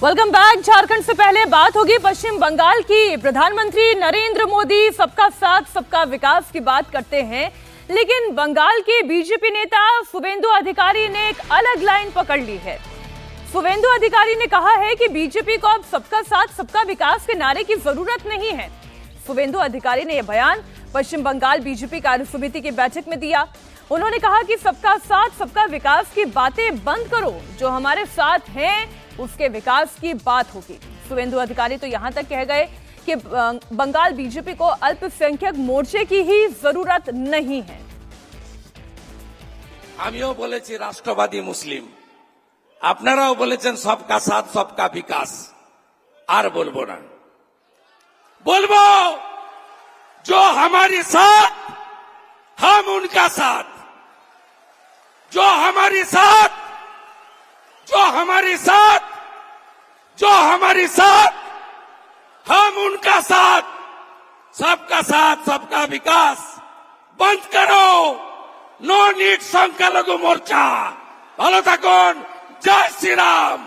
Welcome back. Jharkhand से पहले बात होगी पश्चिम बंगाल की। प्रधानमंत्री नरेंद्र मोदी सबका साथ सबका विकास की बात करते हैं, लेकिन बंगाल के बीजेपी नेता शुवेंदु अधिकारी ने एक अलग लाइन पकड़ ली है। शुवेंदु अधिकारी ने कहा है कि बीजेपी को अब सबका साथ सबका विकास के नारे की जरूरत नहीं है। शुवेंदु अधिकारी ने यह बयान पश्चिम बंगाल बीजेपी कार्यसमिति की बैठक में दिया। उन्होंने कहा कि सबका साथ सबका विकास की बातें बंद करो, जो हमारे साथ हैं उसके विकास की बात होगी। शुवेंदु अधिकारी तो यहां तक कह गए कि बंगाल बीजेपी को अल्पसंख्यक मोर्चे की ही जरूरत नहीं है। आमिও বলেছি রাষ্ট্রবাদী মুসলিম, আপনারাও বলেছেন सबका साथ सबका विकास। আর বলবো না, বলবো जो हमारे साथ हम उनका साथ, जो हमारे साथ हम उनका साथ। सबका साथ सबका विकास बंद करो। नो नीड संख्यालघु मोर्चा। ভালো থাকুন। जय श्री राम।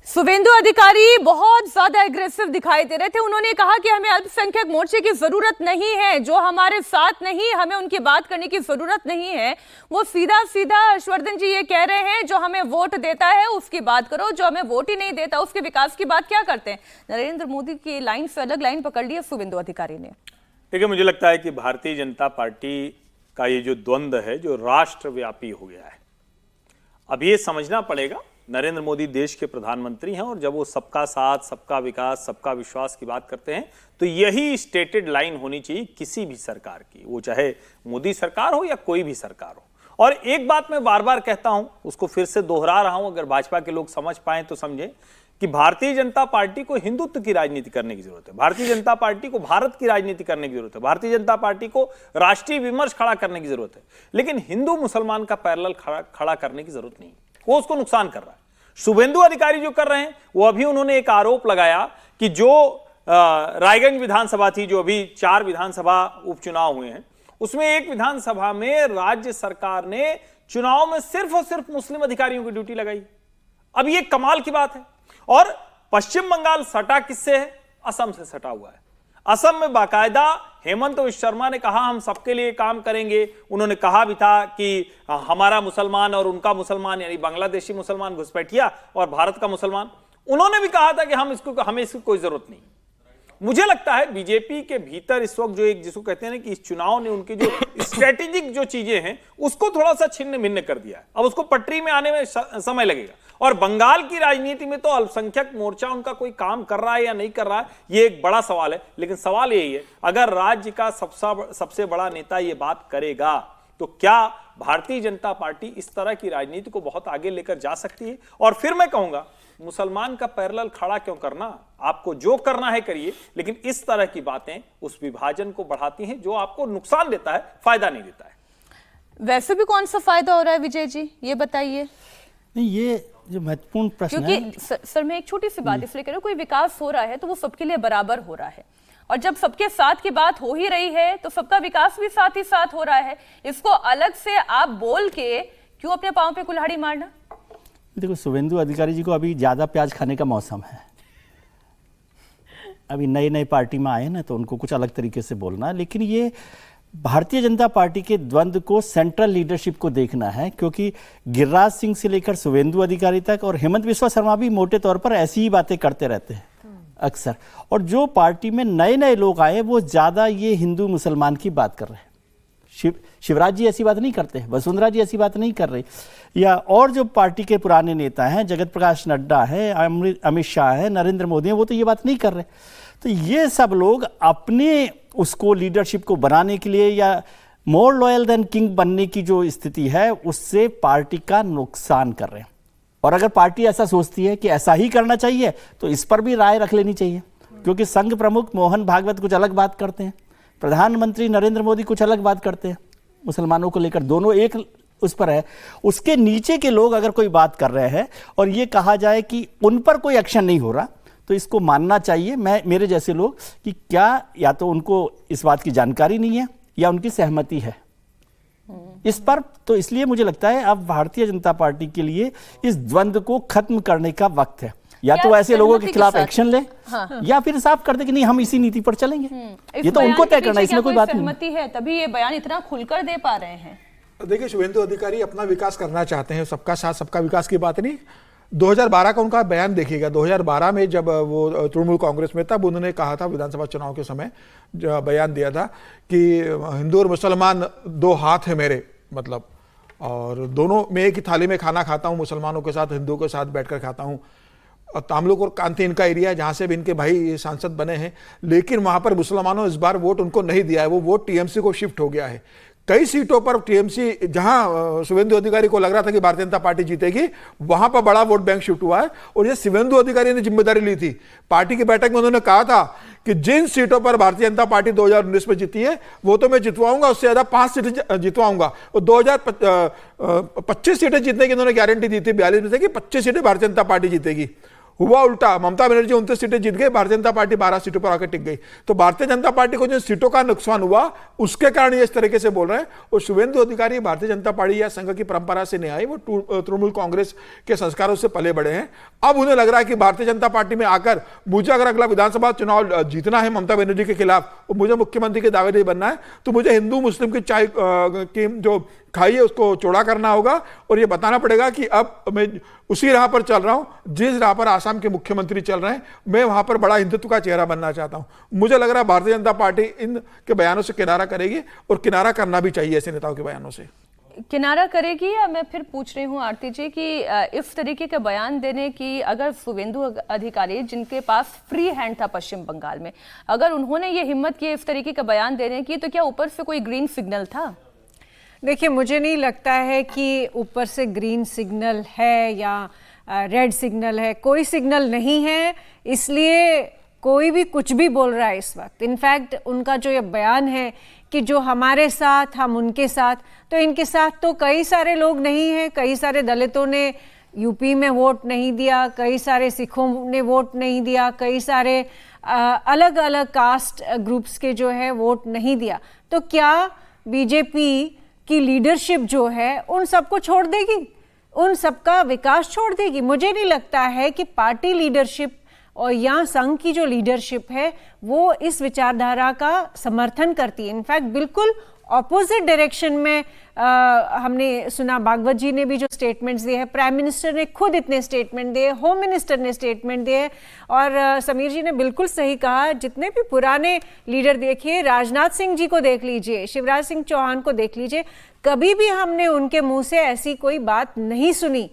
शुवेंदु अधिकारी बहुत ज्यादा एग्रेसिव दिखाई दे रहे थे। उन्होंने कहा कि हमें अल्पसंख्यक मोर्चे की जरूरत नहीं है, जो हमारे साथ नहीं, हमें उनकी बात करने की जरूरत नहीं है। वो सीधा सीधा हर्षवर्धन जी ये कह रहे हैं, जो हमें वोट देता है उसकी बात करो, जो हमें वोट ही नहीं देता उसके विकास की बात क्या करते हैं। नरेंद्र मोदी की लाइन से अलग लाइन पकड़ ली है शुवेंदु अधिकारी ने। देखिए, मुझे लगता है कि भारतीय जनता पार्टी का ये जो द्वंद्व है, जो राष्ट्रव्यापी हो गया है, अब ये समझना पड़ेगा। नरेंद्र मोदी देश के प्रधानमंत्री हैं और जब वो सबका साथ सबका विकास सबका विश्वास की बात करते हैं तो यही स्टेटेड लाइन होनी चाहिए किसी भी सरकार की, वो चाहे मोदी सरकार हो या कोई भी सरकार हो। और एक बात मैं बार बार कहता हूं, उसको फिर से दोहरा रहा हूं, अगर भाजपा के लोग समझ पाए तो समझे कि भारतीय जनता पार्टी को हिंदुत्व की राजनीति करने की जरूरत है। भारतीय जनता पार्टी को भारत की राजनीति करने की जरूरत है। भारतीय जनता पार्टी को राष्ट्रीय विमर्श खड़ा करने की जरूरत है, लेकिन हिंदू मुसलमान का पैरेलल खड़ा करने की जरूरत नहीं। वो उसको नुकसान कर रहा है। शुवेंदु अधिकारी जो कर रहे हैं, वो अभी उन्होंने एक आरोप लगाया कि जो रायगंज विधानसभा थी, जो अभी 4 विधानसभा उपचुनाव हुए हैं, उसमें एक विधानसभा में राज्य सरकार ने चुनाव में सिर्फ और सिर्फ मुस्लिम अधिकारियों की ड्यूटी लगाई। अब ये कमाल की बात है। और पश्चिम बंगाल सटा किससे है? असम से सटा हुआ है। असम में बाकायदा हेमंत विश्व शर्मा ने कहा हम सबके लिए काम करेंगे। उन्होंने कहा भी था कि हमारा मुसलमान और उनका मुसलमान, यानी बांग्लादेशी मुसलमान घुसपैठिया और भारत का मुसलमान, उन्होंने भी कहा था कि हमें इसकी कोई जरूरत नहीं। मुझे लगता है बीजेपी के भीतर इस वक्त जो एक जिसको कहते हैं ना कि इस चुनाव ने उनकी जो स्ट्रेटेजिक जो चीजें हैं उसको थोड़ा सा छिन्न भिन्न कर दिया है। अब उसको पटरी में आने में समय लगेगा। और बंगाल की राजनीति में तो अल्पसंख्यक मोर्चा उनका कोई काम कर रहा है या नहीं कर रहा है, ये एक बड़ा सवाल है। लेकिन सवाल यही है, अगर राज्य का सबसे बड़ा नेता ये बात करेगा तो क्या भारतीय जनता पार्टी इस तरह की राजनीति को बहुत आगे लेकर जा सकती है? और फिर मैं कहूंगा, मुसलमान का पैरेलल खड़ा क्यों करना? आपको जो करना है करिए, लेकिन इस तरह की बातें उस विभाजन को बढ़ाती हैं जो आपको नुकसान देता है, फायदा नहीं देता है। वैसे भी कौन सा फायदा हो रहा है विजय जी, ये बताइए। नहीं, ये जो महत्वपूर्ण प्रश्न है, क्योंकि सर मैं एक छोटी सी बात इसलिए कह रही हूं, कोई विकास हो रहा है तो वो सबके लिए बराबर हो रहा है, और जब सबके साथ की बात हो ही रही है तो सबका विकास भी साथ ही साथ हो रहा है। इसको अलग से आप बोल के क्यों अपने पांव पे कुल्हाड़ी मारना? देखो, शुवेंदु अधिकारी जी को अभी ज्यादा प्याज खाने का मौसम है। अभी नई पार्टी में आए ना, तो उनको कुछ अलग तरीके से बोलना है। लेकिन ये भारतीय जनता पार्टी के द्वंद्व को सेंट्रल लीडरशिप को देखना है, क्योंकि गिरिराज सिंह से लेकर शुवेंदु अधिकारी तक और हेमंत बिस्वा शर्मा भी मोटे तौर पर ऐसी ही बातें करते रहते हैं अक्सर। और जो पार्टी में नए लोग आए वो ज्यादा ये हिंदू मुसलमान की बात कर रहे हैं। शिवराज जी ऐसी बात नहीं करते, वसुंधरा जी ऐसी बात नहीं कर रही, या और जो पार्टी के पुराने नेता हैं, जगत प्रकाश नड्डा है, अमित शाह है, नरेंद्र मोदी है, वो तो ये बात नहीं कर रहे। तो ये सब लोग अपने उसको लीडरशिप को बनाने के लिए या मोर लॉयल देन किंग बनने की जो स्थिति है उससे पार्टी का नुकसान कर रहे हैं। और अगर पार्टी ऐसा सोचती है कि ऐसा ही करना चाहिए तो इस पर भी राय रख लेनी चाहिए, क्योंकि संघ प्रमुख मोहन भागवत कुछ अलग बात करते हैं, प्रधानमंत्री नरेंद्र मोदी कुछ अलग बात करते हैं मुसलमानों को लेकर, दोनों एक उस पर है। उसके नीचे के लोग अगर कोई बात कर रहे हैं और ये कहा जाए कि उन पर कोई एक्शन नहीं हो रहा, तो इसको मानना चाहिए मेरे जैसे लोग कि क्या या तो उनको इस बात की जानकारी नहीं है या उनकी सहमति है। इस पर तो इसलिए मुझे लगता है अब भारतीय जनता पार्टी के लिए इस द्वंद्व को खत्म करने का वक्त है। या तो ऐसे लोगों के खिलाफ एक्शन ले, या फिर साफ कर दे कि नहीं हम इसी नीति पर चलेंगे। ये तो उनको तय करना है, इसमें कोई बात नहीं। सहमति है तभी ये बयान इतना खुलकर दे पा रहे हैं। देखिए, शुभेंदु अधिकारी अपना विकास करना चाहते हैं, सबका साथ सबका विकास की बात नहीं। 2012 का उनका बयान देखिएगा। 2012 में जब वो तृणमूल कांग्रेस में तब उन्होंने कहा था, विधानसभा चुनाव के समय जो बयान दिया था कि हिंदू और मुसलमान दो हाथ है मेरे, मतलब, और दोनों में एक ही थाली में खाना खाता हूँ, मुसलमानों के साथ हिंदुओं के साथ बैठकर खाता हूँ। और तामलुक और कांति इनका एरिया है जहाँ से भी इनके भाई सांसद बने हैं, लेकिन वहाँ पर मुसलमानों इस बार वोट उनको नहीं दिया है, वो वोट टीएमसी को शिफ्ट हो गया है। कई सीटों पर टीएमसी, जहां शुभेंदु अधिकारी को लग रहा था कि भारतीय जनता पार्टी जीतेगी, वहां पर बड़ा वोट बैंक शिफ्ट हुआ है। और ये शुभेंदु अधिकारी ने जिम्मेदारी ली थी। पार्टी की बैठक में उन्होंने कहा था कि जिन सीटों पर भारतीय जनता पार्टी 2019 में जीती है वो तो मैं जितवाऊंगा, उससे ज्यादा 5 सीटें जितवाऊंगा। और 2025 सीटें जीतने की उन्होंने गारंटी दी थी 42 में से कि 25 सीटें भारतीय जनता पार्टी जीतेगी। हुआ उल्टा, ममता बनर्जी 29 सीटें जीत गई, भारतीय जनता पार्टी 12 सीटों पर आकर टिक गई। तो भारतीय जनता पार्टी को जो सीटों का नुकसान हुआ उसके कारण ये इस तरीके से बोल रहे हैं। और शुभेंदु अधिकारी भारतीय जनता पार्टी या संघ की परंपरा से नहीं आई, वो तृणमूल कांग्रेस के संस्कारों से पले बड़े हैं। अब उन्हें लग रहा है कि भारतीय जनता पार्टी में आकर मुझे अगर अगला विधानसभा चुनाव जीतना है ममता बनर्जी के खिलाफ, और मुझे मुख्यमंत्री के दावेदार बनना है, तो मुझे हिंदू मुस्लिम की चाय की जो खाई है उसको चौड़ा करना होगा। और ये बताना पड़ेगा कि अब मैं उसी राह पर चल रहा हूं जिस राह पर आसाम के मुख्यमंत्री चल रहे हैं। मैं वहां पर बड़ा हिंदुत्व का चेहरा बनना चाहता हूं। मुझे लग रहा है भारतीय जनता पार्टी इन के बयानों से किनारा करेगी, और किनारा करना भी चाहिए ऐसे नेताओं के बयानों से। किनारा करेगी। या मैं फिर पूछ रही हूँ आरती जी कि इस तरीके का बयान देने की अगर शुभेंदु अधिकारी, जिनके पास फ्री हैंड था पश्चिम बंगाल में, अगर उन्होंने ये हिम्मत की इस तरीके का बयान देने की, तो क्या ऊपर से कोई ग्रीन सिग्नल था? देखिए, मुझे नहीं लगता है कि ऊपर से ग्रीन सिग्नल है या रेड सिग्नल है। कोई सिग्नल नहीं है, इसलिए कोई भी कुछ भी बोल रहा है इस वक्त। इनफैक्ट उनका जो ये बयान है कि जो हमारे साथ हम उनके साथ, तो इनके साथ तो कई सारे लोग नहीं हैं। कई सारे दलितों ने यूपी में वोट नहीं दिया, कई सारे सिखों ने वोट नहीं दिया, कई सारे अलग अलग कास्ट ग्रुप्स के जो है वोट नहीं दिया। तो क्या बीजेपी की लीडरशिप जो है उन सबको छोड़ देगी, उन सबका विकास छोड़ देगी? मुझे नहीं लगता है कि पार्टी लीडरशिप और यहाँ संघ की जो लीडरशिप है वो इस विचारधारा का समर्थन करती है। इनफैक्ट बिल्कुल ऑपोजिट डायरेक्शन में हमने सुना। भागवत जी ने भी जो स्टेटमेंट्स दिए हैं, प्राइम मिनिस्टर ने खुद इतने स्टेटमेंट दिए, होम मिनिस्टर ने स्टेटमेंट दिए, और समीर जी ने बिल्कुल सही कहा। जितने भी पुराने लीडर देखिए, राजनाथ सिंह जी को देख लीजिए, शिवराज सिंह चौहान को देख लीजिए, कभी भी हमने उनके मुंह से ऐसी कोई बात नहीं सुनी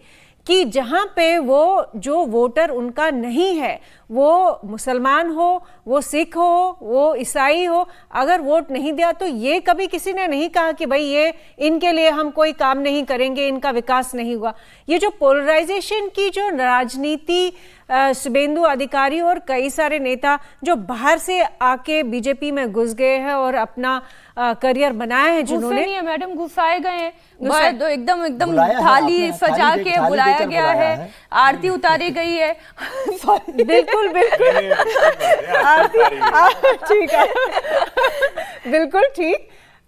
कि जहाँ पे वो जो वोटर उनका नहीं है, वो मुसलमान हो, वो सिख हो, वो ईसाई हो, अगर वोट नहीं दिया तो ये कभी किसी ने नहीं कहा कि भाई ये इनके लिए हम कोई काम नहीं करेंगे, इनका विकास नहीं हुआ। ये जो पोलराइजेशन की जो राजनीति शुभेंदु अधिकारी और कई सारे नेता जो बाहर से आके बीजेपी में घुस गए हैं और अपना करियर बनाया है, जिन्होंने नहीं है मैडम, घुसाए गए हैं, एकदम थाली सजा के बुलाया गया है, आरती उतारी गई है। बिल्कुल बिल्कुल ठीक है,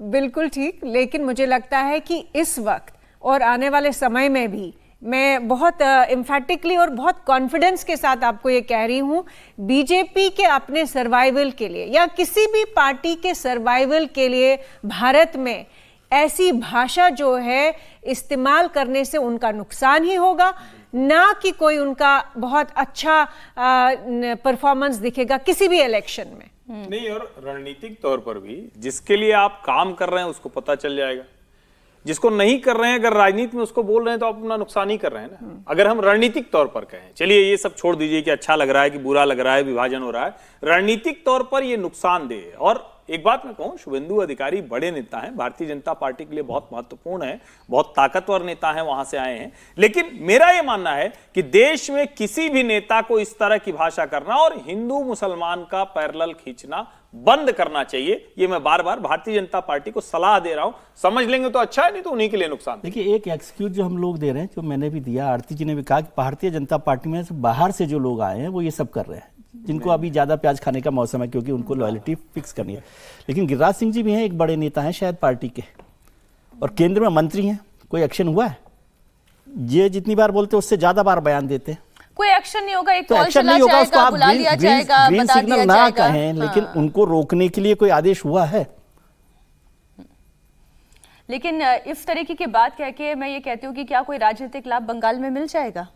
बिल्कुल ठीक। लेकिन मुझे लगता है कि इस वक्त और आने वाले समय में भी मैं बहुत एम्फेटिकली और बहुत कॉन्फिडेंस के साथ आपको ये कह रही हूँ, बीजेपी के अपने सर्वाइवल के लिए या किसी भी पार्टी के सर्वाइवल के लिए भारत में ऐसी भाषा जो है इस्तेमाल करने से उनका नुकसान ही होगा, ना कि कोई उनका बहुत अच्छा परफॉर्मेंस दिखेगा किसी भी इलेक्शन में। नहीं, और रणनीतिक तौर पर भी जिसके लिए आप काम कर रहे हैं उसको पता चल जाएगा। जिसको नहीं कर रहे हैं, अगर राजनीति में उसको बोल रहे हैं तो आप अपना नुकसान ही कर रहे हैं ना। अगर हम रणनीतिक तौर पर कहें, चलिए ये सब छोड़ दीजिए कि अच्छा लग रहा है कि बुरा लग रहा है, विभाजन हो रहा है, रणनीतिक तौर पर ये नुकसानदेह है। और एक बात मैं कहूं, शुभेंदु अधिकारी बड़े नेता हैं, भारतीय जनता पार्टी के लिए बहुत महत्वपूर्ण है, बहुत ताकतवर नेता हैं, वहां से आए हैं। लेकिन मेरा यह मानना है कि देश में किसी भी नेता को इस तरह की भाषा करना और हिंदू मुसलमान का पैरेलल खींचना बंद करना चाहिए। ये मैं बार बार भारतीय जनता पार्टी को सलाह दे रहा हूं। समझ लेंगे तो अच्छा है, नहीं तो उन्हीं के लिए नुकसान। देखिए, एक एक्सक्यूज जो हम लोग दे रहे हैं, जो मैंने भी दिया, आरती जी ने भी कहा कि भारतीय जनता पार्टी में बाहर से जो लोग आए हैं वो ये सब कर रहे हैं, जिनको अभी ज्यादा प्याज खाने का मौसम है क्योंकि उनको लॉयल्टी फिक्स करनी है। लेकिन गिरिराज सिंह जी भी हैं, एक बड़े नेता हैं शायद पार्टी के, और केंद्र में मंत्री हैं, कोई एक्शन हुआ है? ये जितनी बार बोलते उससे ज्यादा बार बयान देते हैं। कोई एक्शन नहीं होगा, एक तो कॉल एक्शन चला नहीं होगा, उसको जाएगा, आप बुला लिया जाएगा, ग्रीन बता दिया सिग्नल ना जाएगा। कहें, लेकिन हाँ। उनको रोकने के लिए कोई आदेश हुआ है? लेकिन इस तरीके की बात कह के मैं ये कहती हूँ कि क्या कोई राजनीतिक लाभ बंगाल में मिल जाएगा?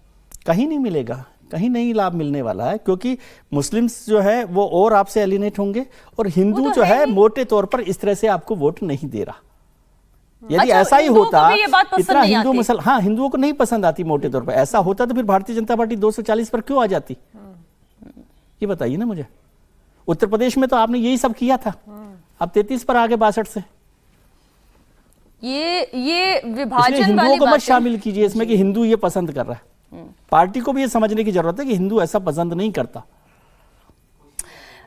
कहीं नहीं मिलेगा, कहीं नहीं लाभ मिलने वाला है, क्योंकि मुस्लिम्स जो है वो और आपसे एलिनेट होंगे, और हिंदू जो है मोटे तौर पर इस तरह से आपको वोट नहीं दे रहा। यदि अच्छा, ऐसा ही हिंदुओं को होता, भी ये बात पसंद इतना नहीं हिंदू आती। मुसल हाँ, हिंदुओं को नहीं पसंद आती मोटे तौर पर, ऐसा होता तो फिर भारतीय जनता पार्टी 240 पर क्यों आ जाती? ये बताइए ना मुझे। उत्तर प्रदेश में तो आपने यही सब किया था, अब 33 पर आगे 62 से। ये इसलिए विभाजन हिंदुओं वाली को मत बात शामिल कीजिए इसमें कि हिंदू ये पसंद कर रहा है। पार्टी को भी ये समझने की जरूरत है कि हिंदू ऐसा पसंद नहीं करता।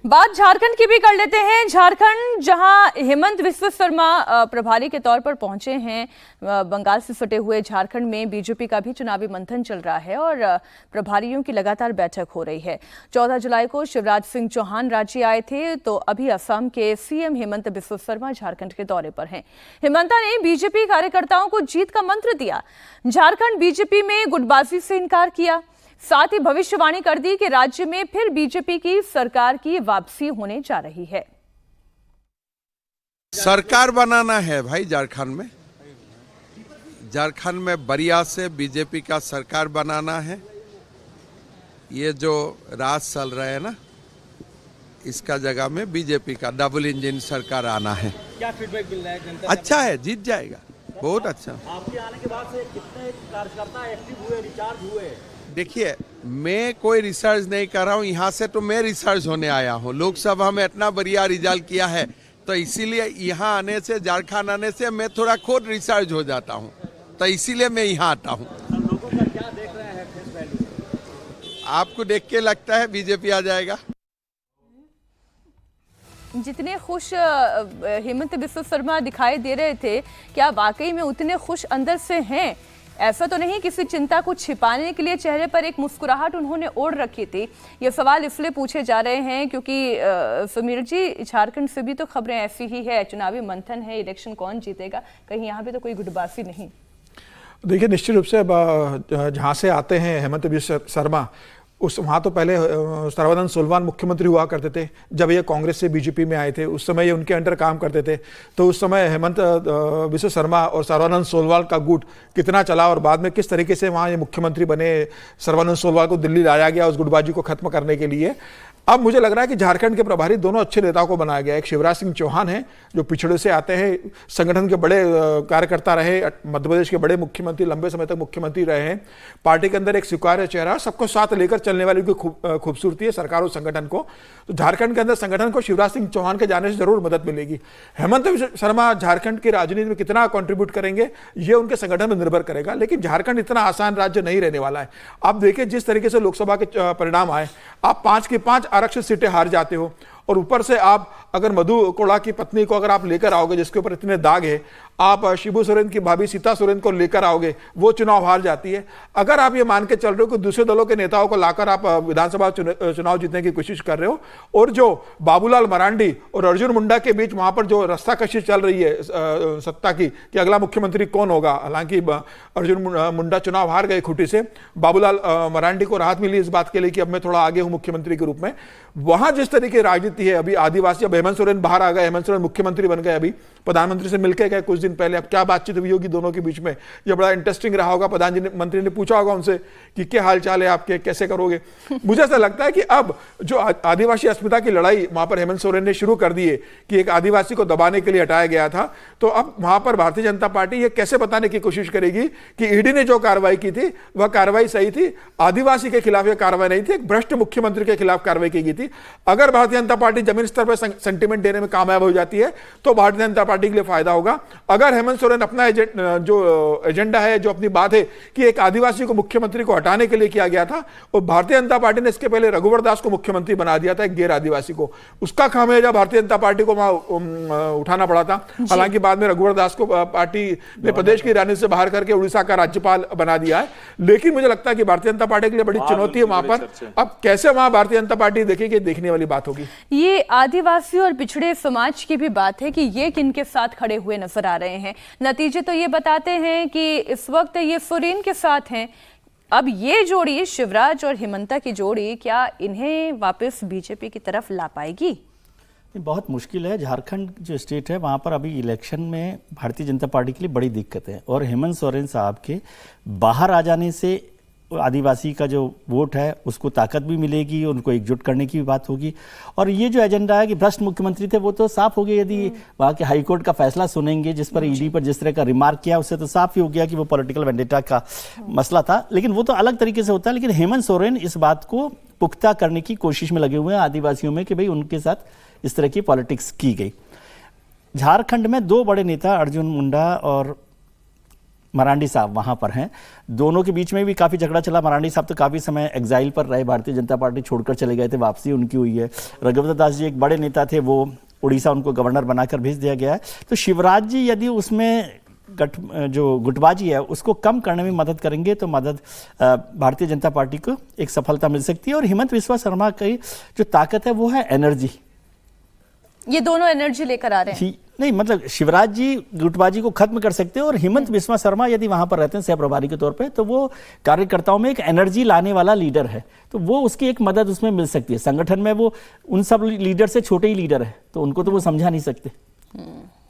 बात झारखंड की भी कर लेते हैं। झारखंड जहां हेमंत बिस्वा शर्मा प्रभारी के तौर पर पहुंचे हैं, बंगाल से सटे हुए झारखंड में बीजेपी का भी चुनावी मंथन चल रहा है और प्रभारियों की लगातार बैठक हो रही है। 14 जुलाई को शिवराज सिंह चौहान राज्य आए थे, तो अभी असम के सीएम हेमंत बिस्वा शर्मा झारखंड के दौरे पर हैं। हेमंता ने बीजेपी कार्यकर्ताओं को जीत का मंत्र दिया, झारखंड बीजेपी में गुटबाजी से इनकार किया, साथ ही भविष्यवाणी कर दी कि राज्य में फिर बीजेपी की सरकार की वापसी होने जा रही है। सरकार बनाना है भाई झारखंड में। झारखंड में बढ़िया से बीजेपी का सरकार बनाना है। ये जो राज चल रहा है ना, इसका जगह में बीजेपी का डबल इंजन सरकार आना है। क्या फीडबैक मिल रहा है जनता? अच्छा है, जीत जाएगा, बहुत अच्छा। आपके आने के बाद से कितने कार्यकर्ता एक्टिव हुए, रिचार्ज हुए? देखिए, मैं कोई रिसर्च नहीं कर रहा हूँ, यहाँ से तो मैं रिसर्च होने आया हूँ। लोकसभा में इतना बढ़िया रिजल्ट किया है, तो इसीलिए यहाँ आने से, झारखंड आने से मैं थोड़ा खुद रिसर्च हो जाता हूँ, तो इसीलिए मैं यहाँ आता हूँ। लोगों का क्या देख रहे हैं फेस वैल्यू? आपको देख के लगता है बीजेपी आ जाएगा? जितने खुश हेमंत बिस्वा शर्मा दिखाई दे रहे थे, क्या वाकई में उतने खुश अंदर से हैं? ऐसा तो नहीं, किसी चिंता को छिपाने के लिए चेहरे पर एक मुस्कुराहट उन्होंने ओढ़ रखी थी। ये सवाल इसलिए पूछे जा रहे हैं क्योंकि समीर जी, झारखंड से भी तो खबरें ऐसी ही है, चुनावी मंथन है, इलेक्शन कौन जीतेगा, कहीं यहाँ पे तो कोई गुटबाजी नहीं। देखिए, निश्चित रूप से जहाँ से आते हैं हेमंत बिस्वा शर्मा, वहाँ तो पहले सर्बानंद सोनोवाल मुख्यमंत्री हुआ करते थे। जब ये कांग्रेस से बीजेपी में आए थे, उस समय ये उनके अंडर काम करते थे। तो उस समय हेमंत बिस्वा शर्मा और सर्बानंद सोनोवाल का गुट कितना चला और बाद में किस तरीके से वहाँ ये मुख्यमंत्री बने। सर्बानंद सोनोवाल को दिल्ली लाया गया उस गुटबाजी को खत्म करने के लिए। अब मुझे लग रहा है कि झारखंड के प्रभारी दोनों अच्छे नेताओं को बनाया गया। एक शिवराज सिंह चौहान है जो पिछड़े से आते हैं, संगठन के बड़े कार्यकर्ता रहे, मध्य प्रदेश के बड़े मुख्यमंत्री, लंबे समय तक मुख्यमंत्री रहे हैं। पार्टी के अंदर एक स्वीकार्य चेहरा, सबको साथ लेकर चलने वाली उनकी खूबसूरती है सरकार और संगठन को। तो झारखंड के अंदर संगठन को शिवराज सिंह चौहान के जाने से जरूर मदद मिलेगी। हेमंत बिस्वा शर्मा झारखंड की राजनीति में कितना कॉन्ट्रीब्यूट करेंगे ये उनके संगठन में निर्भर करेगा, लेकिन झारखंड इतना आसान राज्य नहीं रहने वाला है। आप देखिए जिस तरीके से लोकसभा के परिणाम आए, आप 5 की 5 आरक्षित सीटें हार जाते हो और ऊपर से आप अगर मधु कोड़ा की पत्नी को अगर आप लेकर आओगे, जिसके ऊपर इतने दाग है, आप शिबू सोरेन की भाभी सीता सोरेन को लेकर आओगे, वो चुनाव हार जाती है। अगर आप ये मान के चल रहे हो कि दूसरे दलों के नेताओं को लाकर आप विधानसभा चुनाव जीतने की कोशिश कर रहे हो, और जो बाबूलाल मरांडी और अर्जुन मुंडा के बीच वहां पर जो रस्साकशी चल रही है सत्ता की कि अगला मुख्यमंत्री कौन होगा, हालांकि अर्जुन मुंडा चुनाव हार गए खूंटी से, बाबूलाल मरांडी को राहत मिली इस बात के लिए कि अब मैं थोड़ा आगे हूं मुख्यमंत्री के रूप में। वहां जिस तरीके की राजनीति है, अभी आदिवासी, अब हेमंत सोरेन बाहर आ गए, हेमंत सोरेन मुख्यमंत्री बन गए, अभी प्रधानमंत्री से मिलकर गए कुछ दिन पहले। अब क्या बातचीत हुई होगी दोनों के बीच में, यह बड़ा इंटरेस्टिंग रहा होगा। प्रधानमंत्री ने पूछा होगा उनसे कि क्या हाल चाल है आपके, कैसे करोगे। मुझे ऐसा लगता है कि अब जो आदिवासी अस्मिता की लड़ाई वहां पर हेमंत सोरेन ने शुरू कर दी है कि एक आदिवासी को दबाने के लिए हटाया गया था, तो अब वहां पर भारतीय जनता पार्टी ये कैसे बताने की कोशिश करेगी कि ईडी ने जो कार्रवाई की थी वह कार्रवाई सही थी, आदिवासी के खिलाफ यह कार्रवाई नहीं थी, एक भ्रष्ट मुख्यमंत्री के खिलाफ कार्रवाई की गई थी। अगर भारतीय जनता पार्टी जमीन स्तर पर सेंटिमेंट देने में कामयाब हो जाती है तो भारतीय जनता पार्टी के लिए फायदा होगा। अगर हेमंत सोरेन अपना जो एजेंडा है, जो अपनी बात है कि एक आदिवासी को मुख्यमंत्री को हटाने के लिए किया गया था, और भारतीय जनता पार्टी ने इसके पहले रघुवर दास को मुख्यमंत्री बना दिया था, एक गैर आदिवासी को, उसका खामियाजा भारतीय जनता पार्टी को वहां उठाना पड़ा था। हालांकि बाद में रघुवर दास को पार्टी ने प्रदेश की राजनीति से बाहर करके उड़ीसा का राज्यपाल बना दिया है। लेकिन मुझे लगता है कि भारतीय जनता पार्टी के लिए बड़ी चुनौती है वहां पर। अब कैसे वहां भारतीय जनता पार्टी देखेगी, देखने वाली बात होगी। ये आदिवासी आदिवासी और पिछड़े समाज की भी बात है कि ये किनके साथ खड़े हुए नजर आ रहे हैं। नतीजे तो ये बताते हैं कि इस वक्त ये सोरेन के साथ हैं। अब ये जोड़ी शिवराज और हिमंता की जोड़ी क्या इन्हें वापस बीजेपी की तरफ ला पाएगी? बहुत मुश्किल है। झारखंड जो स्टेट है वहाँ पर अभी इलेक्शन में भारतीय जनता पार्टी के लिए बड़ी दिक्कत है और हेमंत सोरेन साहब के बाहर आ जाने से आदिवासी का जो वोट है उसको ताकत भी मिलेगी, उनको एकजुट करने की भी बात होगी। और ये जो एजेंडा है कि भ्रष्ट मुख्यमंत्री थे वो तो साफ हो गया। यदि वहाँ के हाईकोर्ट का फैसला सुनेंगे जिस पर ईडी पर जिस तरह का रिमार्क किया उससे तो साफ ही हो गया कि वो पॉलिटिकल वेंडेटा का मसला था। लेकिन वो तो अलग तरीके से होता है। लेकिन हेमंत सोरेन इस बात को पुख्ता करने की कोशिश में लगे हुए हैं आदिवासियों में कि भाई उनके साथ इस तरह की पॉलिटिक्स की गई। झारखंड में दो बड़े नेता अर्जुन मुंडा और मरांडी साहब वहाँ पर हैं। दोनों के बीच में भी काफ़ी झगड़ा चला। मरांडी साहब तो काफ़ी समय एग्जाइल पर रहे, भारतीय जनता पार्टी छोड़कर चले गए थे, वापसी उनकी हुई है। रघुवंश दास जी एक बड़े नेता थे, वो उड़ीसा उनको गवर्नर बनाकर भेज दिया गया है। तो शिवराज जी यदि उसमें जो गुटबाजी है उसको कम करने में मदद करेंगे तो मदद भारतीय जनता पार्टी को एक सफलता मिल सकती है। और हिमंत बिस्वा शर्मा की जो ताकत है वो है एनर्जी। ये दोनों एनर्जी लेकर आ रहे हैं। नहीं मतलब शिवराज जी गुटबाजी को खत्म कर सकते हैं और हिमंत बिस्वा शर्मा यदि वहां पर रहते हैं सह प्रभारी के तौर पे तो वो कार्यकर्ताओं में एक एनर्जी लाने वाला लीडर है, तो वो उसकी एक मदद उसमें मिल सकती है। संगठन में वो उन सब लीडर से छोटे ही लीडर है तो उनको तो वो समझा नहीं सकते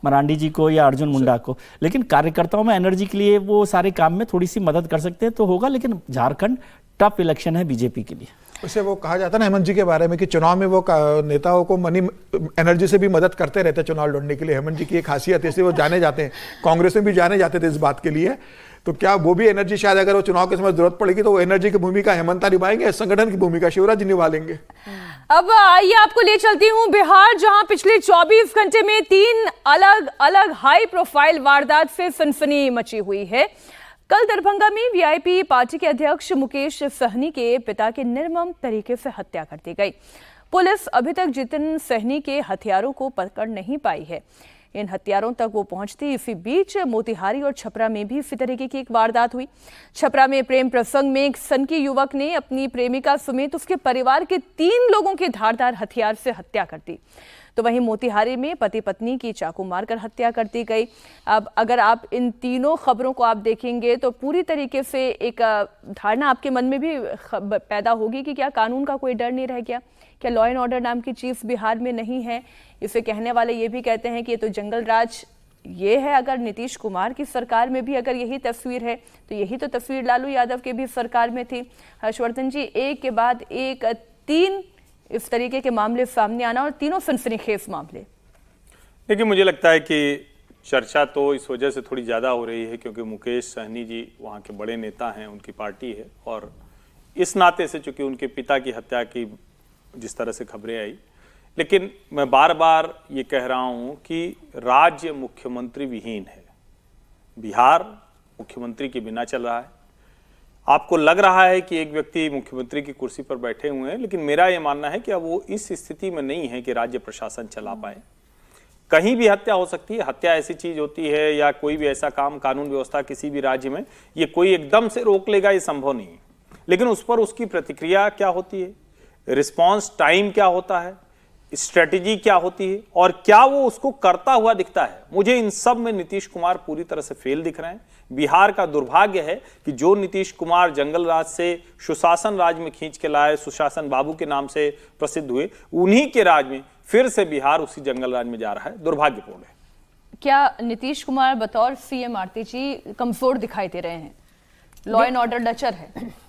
मरांडी जी को या अर्जुन मुंडा को, लेकिन कार्यकर्ताओं में एनर्जी के लिए वो सारे काम में थोड़ी सी मदद कर सकते हैं तो होगा। लेकिन झारखंड टफ इलेक्शन है बीजेपी के लिए। वैसे वो कहा जाता है ना हेमंत जी के बारे में कि चुनाव में वो नेताओं को मनी एनर्जी से भी मदद करते रहते हैं चुनाव लड़ने के लिए। हेमंत जी की एक खासियत है, इसलिए वो जाने जाते हैं, कांग्रेस में भी जाने जाते थे इस बात के लिए। तो क्या वो भी एनर्जी शायद अगर वो चुनाव के समय जरूरत पड़ेगी तो वो एनर्जी की भूमिका हेमंता निभाएंगे, संगठन की भूमिका शिवराज जी निभा लेंगे। अब आइए आपको ले चलती हूं बिहार, जहां पिछले 24 घंटे में 3 अलग अलग हाई प्रोफाइल वारदात से सनसनी मची हुई है। कल दरभंगा में वीआईपी पार्टी के अध्यक्ष मुकेश सहनी के पिता की निर्मम तरीके से हत्या कर दी गई। पुलिस अभी तक जितिन सहनी के हथियारों को पकड़ नहीं पाई है। इन हथियारों तक वो पहुंचती इसी बीच मोतिहारी और छपरा में भी इसी तरीके की एक वारदात हुई। छपरा में प्रेम प्रसंग में एक सनकी युवक ने अपनी प्रेमिका समेत उसके परिवार के 3 लोगों की धारदार हथियार से हत्या कर दी। तो वहीं मोतिहारी में पति पत्नी की चाकू मारकर हत्या कर दी गई। अब अगर आप इन तीनों खबरों को आप देखेंगे तो पूरी तरीके से एक धारणा आपके मन में भी पैदा होगी कि क्या कानून का कोई डर नहीं रह गया, क्या लॉ एंड ऑर्डर नाम की चीज बिहार में नहीं है। इसे कहने वाले ये भी कहते हैं कि ये तो जंगल राज ये है। अगर नीतीश कुमार की सरकार में भी अगर यही तस्वीर है तो यही तो तस्वीर लालू यादव के भी सरकार में थी। हर्षवर्धन जी, एक के बाद एक 3 इस तरीके के मामले सामने आना और तीनों सनसनीखेज मामले। देखिए, मुझे लगता है कि चर्चा तो इस वजह से थोड़ी ज़्यादा हो रही है क्योंकि मुकेश सहनी जी वहाँ के बड़े नेता हैं, उनकी पार्टी है और इस नाते से चूंकि उनके पिता की हत्या की जिस तरह से खबरें आई, लेकिन मैं बार बार ये कह रहा हूँ कि राज्य मुख्यमंत्री विहीन है। बिहार मुख्यमंत्री के बिना चल रहा है। आपको लग रहा है कि एक व्यक्ति मुख्यमंत्री की कुर्सी पर बैठे हुए हैं, लेकिन मेरा यह मानना है कि अब वो इस स्थिति में नहीं है कि राज्य प्रशासन चला पाए। कहीं भी हत्या हो सकती है। हत्या ऐसी चीज होती है या कोई भी ऐसा काम कानून व्यवस्था किसी भी राज्य में ये कोई एकदम से रोक लेगा, ये संभव नहीं है। लेकिन उस पर उसकी प्रतिक्रिया क्या होती है, रिस्पॉन्स टाइम क्या होता है, स्ट्रेटेजी क्या होती है और क्या वो उसको करता हुआ दिखता है। मुझे इन सब में नीतीश कुमार पूरी तरह से फेल दिख रहे हैं। बिहार का दुर्भाग्य है कि जो नीतीश कुमार जंगल राज से सुशासन राज में खींच के लाए, सुशासन बाबू के नाम से प्रसिद्ध हुए, उन्हीं के राज में फिर से बिहार उसी जंगल राज में जा रहा है। दुर्भाग्यपूर्ण है। क्या नीतीश कुमार बतौर सीएम आरती जी कमजोर दिखाई दे रहे हैं? लॉ एंड ऑर्डर लचर है।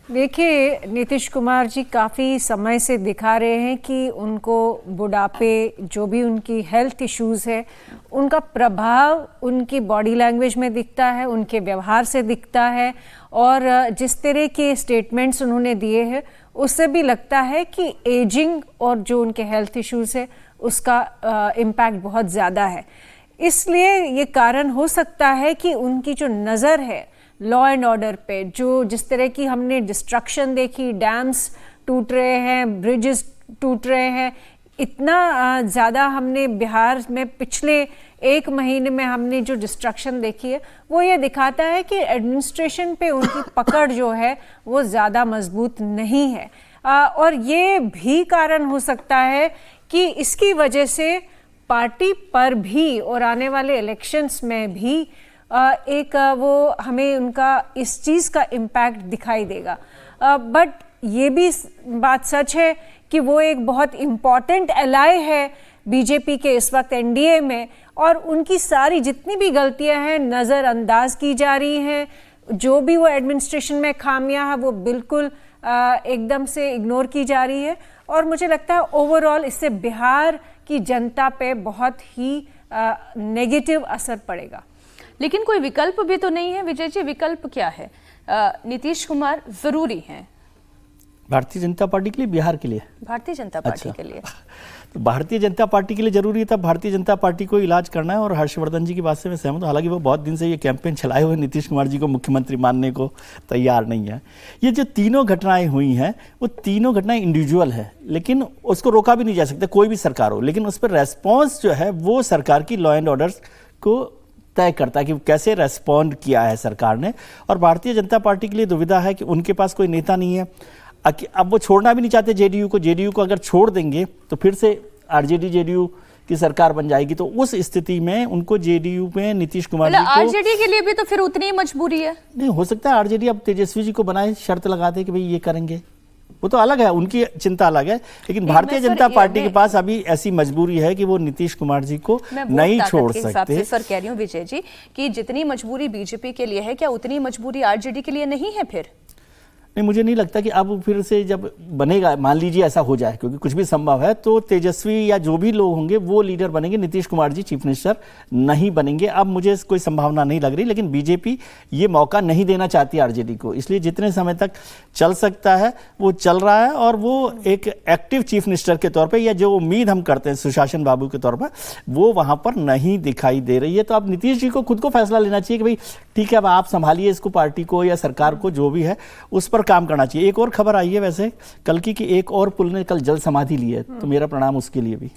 देखिए, नीतीश कुमार जी काफ़ी समय से दिखा रहे हैं कि उनको बुढ़ापे, जो भी उनकी हेल्थ इश्यूज़ है, उनका प्रभाव उनकी बॉडी लैंग्वेज में दिखता है, उनके व्यवहार से दिखता है और जिस तरह के स्टेटमेंट्स उन्होंने दिए हैं उससे भी लगता है कि एजिंग और जो उनके हेल्थ इश्यूज़ है उसका इम्पैक्ट बहुत ज़्यादा है। इसलिए ये कारण हो सकता है कि उनकी जो नज़र है लॉ एंड ऑर्डर पे, जो जिस तरह की हमने डिस्ट्रक्शन देखी, डैम्स टूट रहे हैं, ब्रिजेस टूट रहे हैं, इतना ज़्यादा हमने बिहार में पिछले 1 महीने में हमने जो डिस्ट्रक्शन देखी है वो ये दिखाता है कि एडमिनिस्ट्रेशन पे उनकी पकड़ जो है वो ज़्यादा मजबूत नहीं है। और ये भी कारण हो सकता है कि इसकी वजह से पार्टी पर भी और आने वाले इलेक्शंस में भी एक वो हमें उनका इस चीज़ का इम्पैक्ट दिखाई देगा। बट ये भी बात सच है कि वो एक बहुत इम्पॉर्टेंट एलाय है बीजेपी के इस वक्त एनडीए में, और उनकी सारी जितनी भी गलतियां हैं नज़रअंदाज की जा रही हैं। जो भी वो एडमिनिस्ट्रेशन में खामियां हैं वो बिल्कुल एकदम से इग्नोर की जा रही है, और मुझे लगता है ओवरऑल इससे बिहार की जनता पे बहुत ही नेगेटिव असर पड़ेगा। लेकिन कोई विकल्प भी तो नहीं है विजय जी। विकल्प क्या है? नीतीश कुमार जरूरी हैं भारतीय जनता पार्टी के लिए, बिहार के लिए? भारतीय जनता पार्टी के लिए तो भारतीय जनता पार्टी के लिए जरूरी था भारतीय जनता पार्टी को इलाज करना है। और हर्षवर्धन जी की बात से मैं सहमत हूं, हालांकि वो बहुत दिन से ये कैंपेन चलाए हुए नीतीश कुमार जी को मुख्यमंत्री मानने को तैयार नहीं है। ये जो तीनों घटनाएं हुई हैं वो तीनों घटनाएं इंडिविजुअल है, लेकिन उसको रोका भी नहीं जा सकता, कोई भी सरकार हो, लेकिन उस पर रेस्पॉन्स जो है वो सरकार की लॉ एंड ऑर्डर को तय करता है कि कैसे रेस्पॉन्ड किया है सरकार ने। और भारतीय जनता पार्टी के लिए दुविधा है कि उनके पास कोई नेता नहीं है। अब वो छोड़ना भी नहीं चाहते जेडीयू को अगर छोड़ देंगे तो फिर से आरजेडी जेडीयू की सरकार बन जाएगी, तो उस स्थिति में उनको जेडीयू में नीतीश कुमार जी को, आरजेडी के लिए भी तो फिर उतनी ही मजबूरी है। नहीं हो सकता है आरजेडी अब तेजस्वी जी को बनाए, शर्त लगा दे कि भाई ये करेंगे, वो तो अलग है, उनकी चिंता अलग है। लेकिन भारतीय जनता पार्टी के पास अभी ऐसी मजबूरी है कि वो नीतीश कुमार जी को नहीं छोड़ सकते। सर कह रही हूँ विजय जी कि जितनी मजबूरी बीजेपी के लिए है, क्या उतनी मजबूरी आरजेडी के लिए नहीं है फिर? नहीं, मुझे नहीं लगता कि अब फिर से जब बनेगा, मान लीजिए ऐसा हो जाए, क्योंकि कुछ भी संभव है, तो तेजस्वी या जो भी लोग होंगे वो लीडर बनेंगे, नीतीश कुमार जी चीफ मिनिस्टर नहीं बनेंगे। अब मुझे कोई संभावना नहीं लग रही, लेकिन बीजेपी ये मौका नहीं देना चाहती आरजेडी को, इसलिए जितने समय तक चल सकता है वो चल रहा है। और वो एक एक्टिव चीफ मिनिस्टर के तौर पर, या जो उम्मीद हम करते हैं सुशासन बाबू के तौर पर, वो वहां पर नहीं दिखाई दे रही है। तो अब नीतीश जी को खुद को फैसला लेना चाहिए कि भाई ठीक है, अब आप संभालिए इसको, पार्टी को या सरकार को, जो भी है उस पर काम करना चाहिए। एक और खबर आई है वैसे कल की कि एक और पुल ने कल जल समाधि ली है, तो मेरा प्रणाम उसके लिए भी।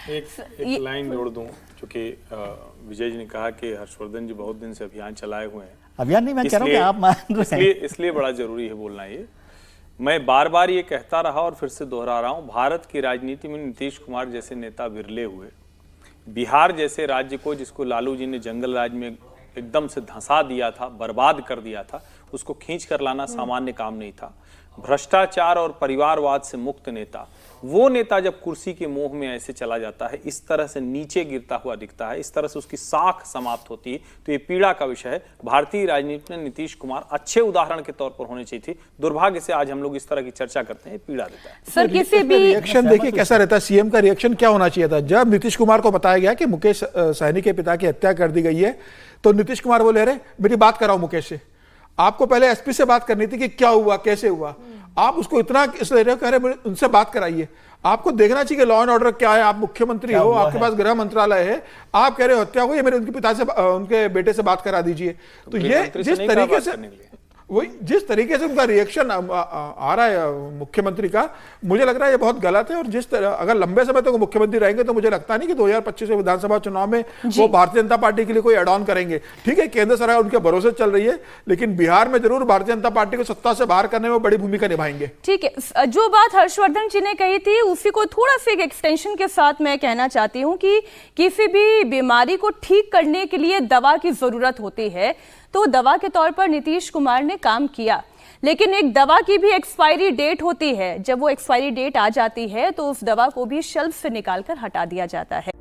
एक लाइन जोड़ दूं, क्योंकि विजय जी ने कहा कि हर्षवर्धन जी बहुत दिन से अभियान चलाए हुए हैं। अभियान नहीं, मैं कह रहा हूं कि आप मान रहे हैं, इसलिए बड़ा जरूरी है बोलना। ये मैं बार बार ये कहता रहा और फिर से दोहरा रहा हूं, भारत की राजनीति में नीतीश कुमार जैसे नेता विरले हुए। बिहार जैसे राज्य को, जिसको लालू जी ने जंगल राज में एकदम से धंसा दिया था, बर्बाद कर दिया था, उसको खींच कर लाना सामान्य काम नहीं था। भ्रष्टाचार और परिवारवाद से मुक्त नेता, वो नेता जब कुर्सी के मोह में ऐसे चला जाता है, इस तरह से नीचे गिरता हुआ दिखता है, इस तरह से उसकी साख समाप्त होती है, तो ये पीड़ा का विषय है। भारतीय राजनीति में नीतीश कुमार अच्छे उदाहरण के तौर पर होने चाहिए थी। दुर्भाग्य से आज हम लोग इस तरह की चर्चा करते हैं, पीड़ा देता है। सर किसी भी रिएक्शन देखिए कैसा रहता है, सीएम का रिएक्शन क्या होना चाहिए था जब नीतीश कुमार को बताया गया कि मुकेश सहनी के पिता की हत्या कर दी गई है, तो नीतीश कुमार बोले अरे मेरी बात कराओ मुकेश से, आपको पहले एसपी से बात करनी थी कि क्या हुआ कैसे हुआ, आप उसको इतना इसलिए रहे हो कह रहे उनसे बात कराइए। आपको देखना चाहिए कि लॉ एंड ऑर्डर क्या है, आप मुख्यमंत्री हो, आपके पास गृह मंत्रालय है, आप कह रहे हो हत्या हुई है, मेरे उनके पिता से, उनके बेटे से बात करा दीजिए। तो ये जिस तरीके से वही जिस तरीके से उनका रिएक्शन आ रहा है मुख्यमंत्री का, मुझे लग रहा है ये बहुत गलत है। और जिस तरह अगर लंबे समय तक मुख्यमंत्री रहेंगे तो मुझे लगता नहीं कि 2025 के विधानसभा चुनाव में वो भारतीय जनता पार्टी के लिए कोई एड ऑन करेंगे। ठीक है, केंद्र सरकार उनके भरोसे चल रही है, लेकिन बिहार में जरूर भारतीय जनता पार्टी को सत्ता से बाहर करने में बड़ी भूमिका निभाएंगे। ठीक है, जो बात हर्षवर्धन जी ने कही थी उसी को थोड़ा सा एक एक्सटेंशन के साथ मैं कहना चाहती हूँ कि किसी भी बीमारी को ठीक करने के लिए दवा की जरूरत होती है, तो दवा के तौर पर नीतीश कुमार ने काम किया, लेकिन एक दवा की भी एक्सपायरी डेट होती है। जब वो एक्सपायरी डेट आ जाती है तो उस दवा को भी शेल्फ से निकालकर हटा दिया जाता है।